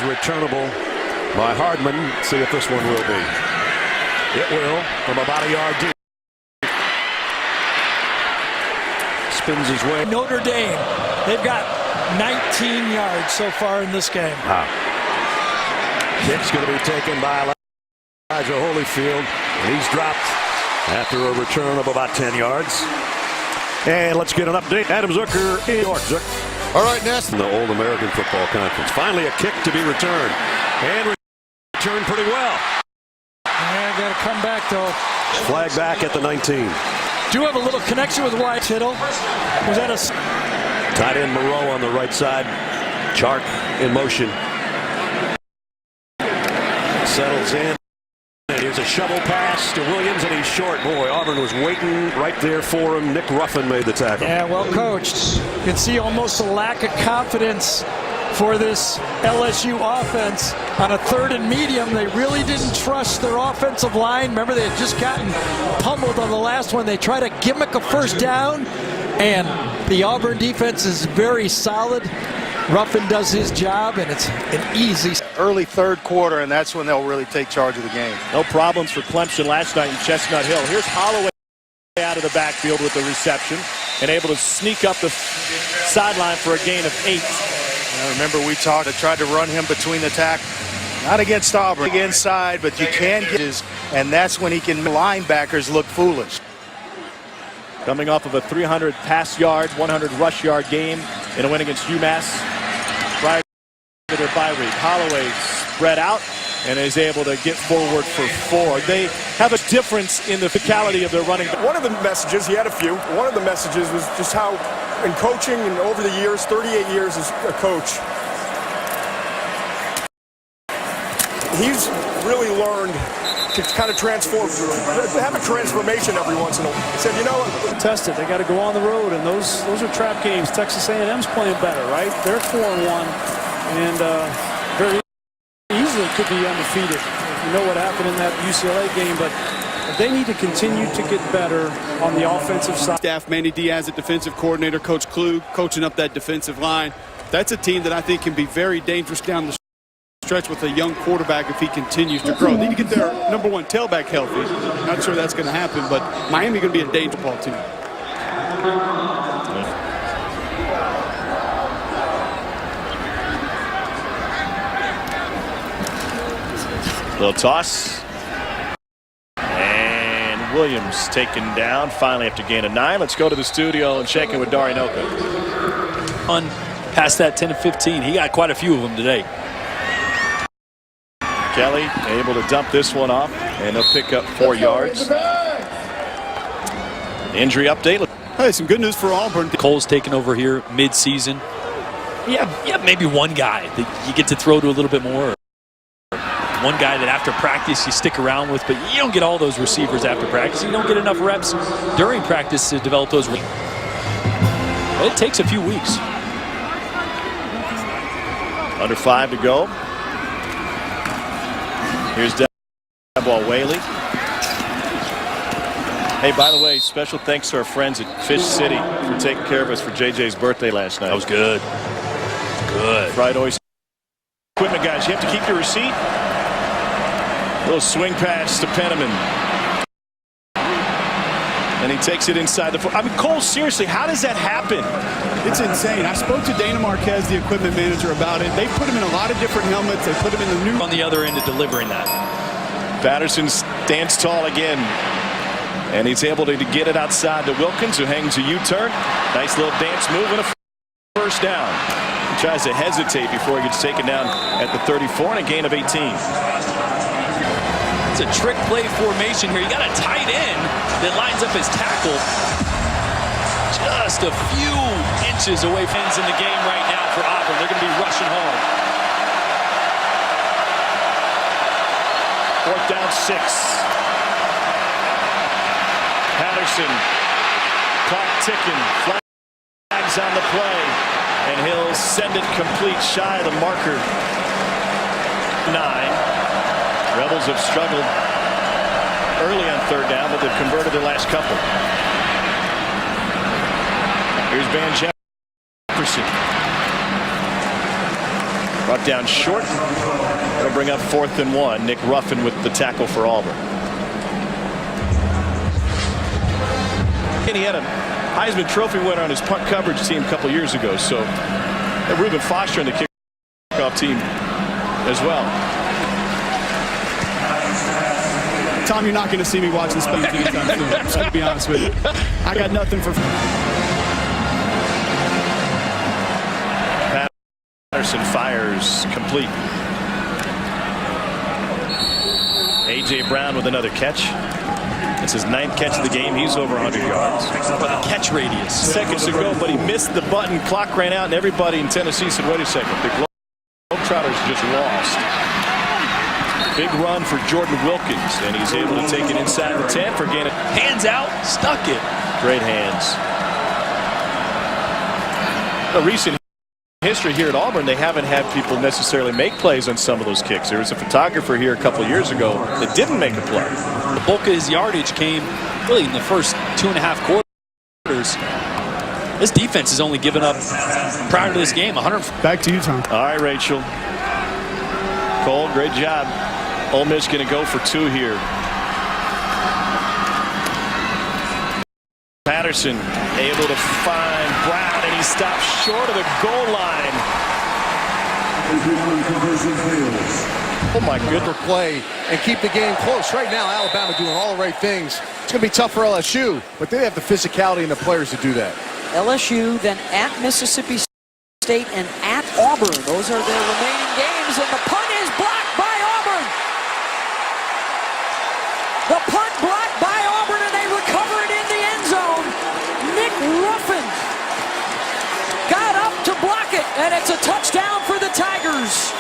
is returnable by Hardman. See if this one will be. It will, from about a yard deep. Spins his way. Notre Dame, they've got 19 yards so far in this game. Wow. Kick's going to be taken by Elijah Holyfield, and he's dropped after a return of about 10 yards. And let's get an update. Adam Zucker in York. All right, Ness. In the Old American Football Conference. Finally a kick to be returned. And returned pretty well. Yeah, got to come back, though. Flag back at the 19. Do have a little connection with Wyatt Tittle. Was that a... Tight end Moreau on the right side. Chark in motion. Settles in. And here's a shovel pass to Williams, and he's short. Boy, Auburn was waiting right there for him. Nick Ruffin made the tackle. Yeah, well coached. You can see almost a lack of confidence for this LSU offense. On a 3rd and medium, they really didn't trust their offensive line. Remember, they had just gotten pummeled on the last one. They try to gimmick a first down, and the Auburn defense is very solid. Ruffin does his job, and it's an easy. Early 3rd quarter, and that's when they'll really take charge of the game. No problems for Clemson last night in Chestnut Hill. Here's Holloway out of the backfield with the reception and able to sneak up the sideline for a gain of 8. Remember, we tried to run him between the tackles. Not against Auburn. Inside, but you can get his, and that's when he can linebackers look foolish. Coming off of a 300 pass yard, 100 rush yard game in a win against UMass. Prior to their bye week, Holloway spread out and is able to get forward for 4. They have a difference in the physicality of their running back. One of the messages, he had a few, one of the messages was just how in coaching and over the years, 38 years as a coach, he's really learned to kind of transform, have a transformation every once in a while. He said, you know what? Test it. They got to go on the road, and those are trap games. Texas A&M's playing better, right? They're 4-1, and very easily could be undefeated. You know what happened in that UCLA game, but they need to continue to get better on the offensive side. Staff, Manny Diaz at defensive coordinator, Coach Klug coaching up that defensive line. That's a team that I think can be very dangerous down the stretch with a young quarterback if he continues to grow. They need to get their #1 tailback healthy. Not sure that's going to happen, but Miami going to be a danger ball team. Little toss. And Williams taken down. Finally have to gain a 9. Let's go to the studio and check in with Dari Noka. Past that 10 and 15. He got quite a few of them today. Kelly able to dump this one off, and he'll pick up 4 yards. Injury update. Hey, some good news for Auburn. Cole's taken over here mid-season. Yeah, maybe one guy that you get to throw to a little bit more. One guy that after practice you stick around with, but you don't get all those receivers after practice. You don't get enough reps during practice to develop those. It takes a few weeks. Under 5 to go. Here's Debwall Whaley. Hey, by the way, special thanks to our friends at Fish City for taking care of us for JJ's birthday last night. That was good. Good. Fried oyster. Equipment guys, you have to keep your receipt. Little swing pass to Penniman. And he takes it inside the foot. I mean, Cole, seriously, how does that happen? It's insane. I spoke to Dana Marquez, the equipment manager, about it. They put him in a lot of different helmets. They put him in the new... On the other end of delivering that. Patterson stands tall again. And he's able to get it outside to Wilkins, who hangs a U-turn. Nice little dance move and a first down. He tries to hesitate before he gets taken down at the 34 and a gain of 18. It's a trick play formation here. You got a tight end that lines up his tackle. Just a few inches away from in the game right now for Auburn. They're going to be rushing home. 4th down 6. Patterson, clock ticking, flags on the play, and he'll send it complete shy of the marker. 9. Rebels have struggled early on 3rd down, but they've converted their last couple. Here's Van Jefferson. Brought down short. That'll bring up 4th and 1. Nick Ruffin with the tackle for Auburn. And he had a Heisman Trophy winner on his punt coverage team a couple years ago. So Reuben Foster on the kickoff team as well. Tom, you're not going to see me watching Spain anytime soon. I'm just going to be honest with you. I got nothing for. Patterson fires complete. A.J. Brown with another catch. It's his 9th catch of the game. He's over 100 yards. The catch radius. Seconds to go, but he missed the button. Clock ran out, and everybody in Tennessee said, wait a second. The Globetrotters just lost. Big run for Jordan Wilkins, and he's able to take it inside the 10 for gain. Hands out, stuck it. Great hands. A recent history here at Auburn, they haven't had people necessarily make plays on some of those kicks. There was a photographer here a couple of years ago that didn't make a play. The bulk of his yardage came really in the first 2.5 quarters. This defense has only given up prior to this game 100. Back to you, Tom. All right, Rachel. Cole, great job. Ole Miss going to go for 2 here. Patterson able to find Brown, and he stops short of the goal line. Oh my goodness. Play and keep the game close. Right now, Alabama doing all the right things. It's going to be tough for LSU, but they have the physicality and the players to do that. LSU, then at Mississippi State and at Auburn. Those are their remaining games, and the punt is blocked by Auburn. The punt blocked by Auburn, and they recover it in the end zone. Nick Ruffin got up to block it, and it's a touchdown for the Tigers.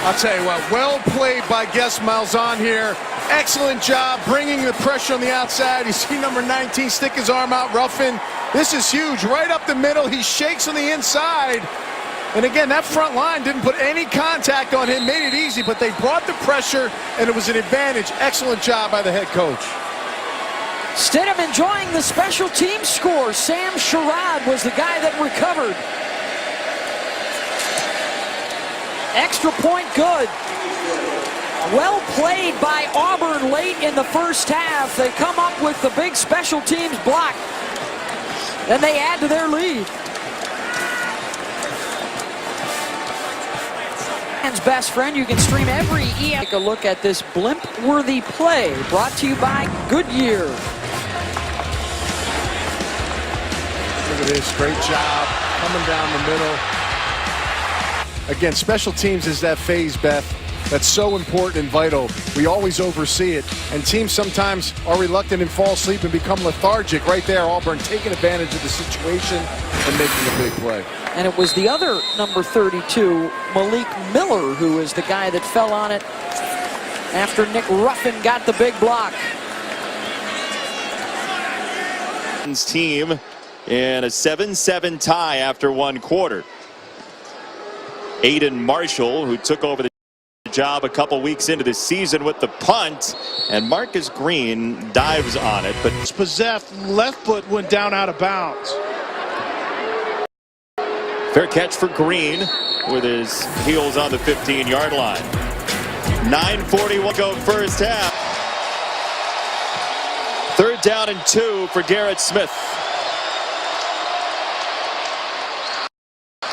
I'll tell you what, well played by Gus Malzahn here. Excellent job bringing the pressure on the outside. You see number 19 stick his arm out, Ruffin. This is huge, right up the middle. He shakes on the inside. And again, that front line didn't put any contact on him, made it easy, but they brought the pressure, and it was an advantage. Excellent job by the head coach. Stidham enjoying the special team score. Sam Sherrod was the guy that recovered. Extra point good. Well played by Auburn late in the first half. They come up with the big special teams block. Then they add to their lead. And best friend, you can stream every EM. Take a look at this blimp-worthy play brought to you by Goodyear. Look at this, great job coming down the middle. Again, special teams is that phase, Beth, that's so important and vital. We always oversee it, and teams sometimes are reluctant and fall asleep and become lethargic. Right there, Auburn taking advantage of the situation and making a big play. And it was the other number 32, Malik Miller, who is the guy that fell on it after Nick Ruffin got the big block. Team in a 7-7 tie after 1 quarter. Aiden Marshall, who took over the job a couple weeks into the season with the punt, and Marcus Green dives on it, but Possessed left foot went down out of bounds. fair catch for Green with his heels on the 15-yard line. 9:41 go first half. 3rd down and 2 for Garrett Smith.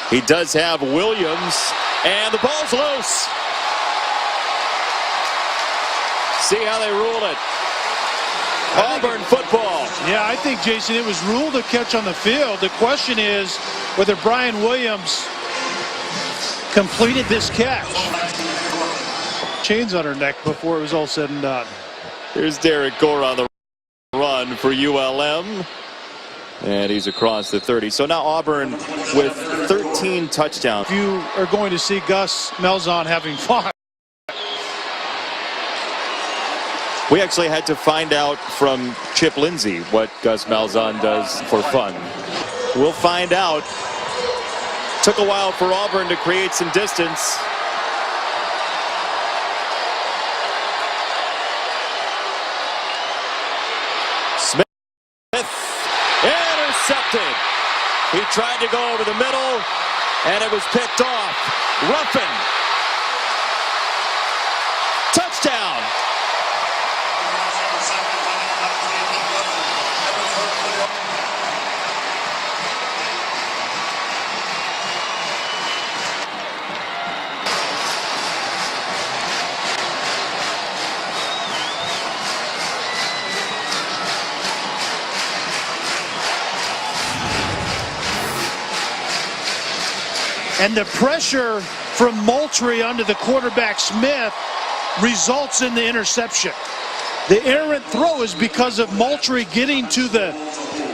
He does have Williams, and the ball's loose. See how they rule it. Auburn football. Yeah, I think, Jason, it was ruled a catch on the field. The question is whether Brian Williams completed this catch. Chains on her neck before it was all said and done. Here's Derek Gore on the run for ULM. And he's across the 30. So now Auburn with 13 touchdowns. You are going to see Gus Malzahn having fun. We actually had to find out from Chip Lindsey what Gus Malzahn does for fun. We'll find out. Took a while for Auburn to create some distance. Smith. He tried to go over the middle, and it was picked off. Ruffin. Touchdown. And the pressure from Moultrie onto the quarterback Smith results in the interception. The errant throw is because of Moultrie getting to the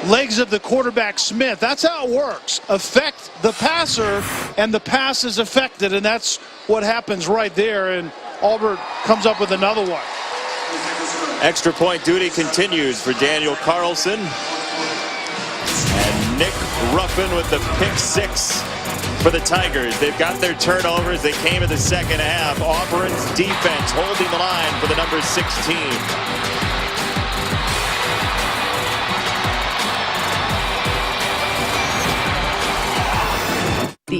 legs of the quarterback Smith. That's how it works. Affect the passer, and the pass is affected, and that's what happens right there. And Auburn comes up with another one. Extra point duty continues for Daniel Carlson. And Nick Ruffin with the pick six for the Tigers. They've got their turnovers. They came in the second half. Auburn's defense holding the line for the number 16.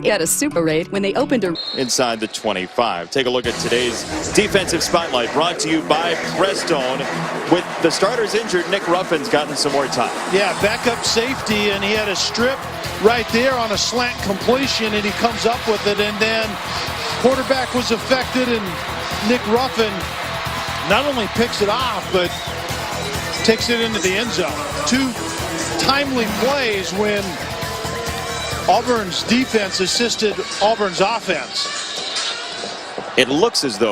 At a Super 8 when they opened a inside the 25. Take a look at today's defensive spotlight, brought to you by Prestone. With the starters injured, Nick Ruffin's gotten some more time. Yeah, backup safety, and he had a strip right there on a slant completion, and he comes up with it, and then quarterback was affected, and Nick Ruffin not only picks it off, but takes it into the end zone. Two timely plays when Auburn's defense assisted Auburn's offense. It looks as though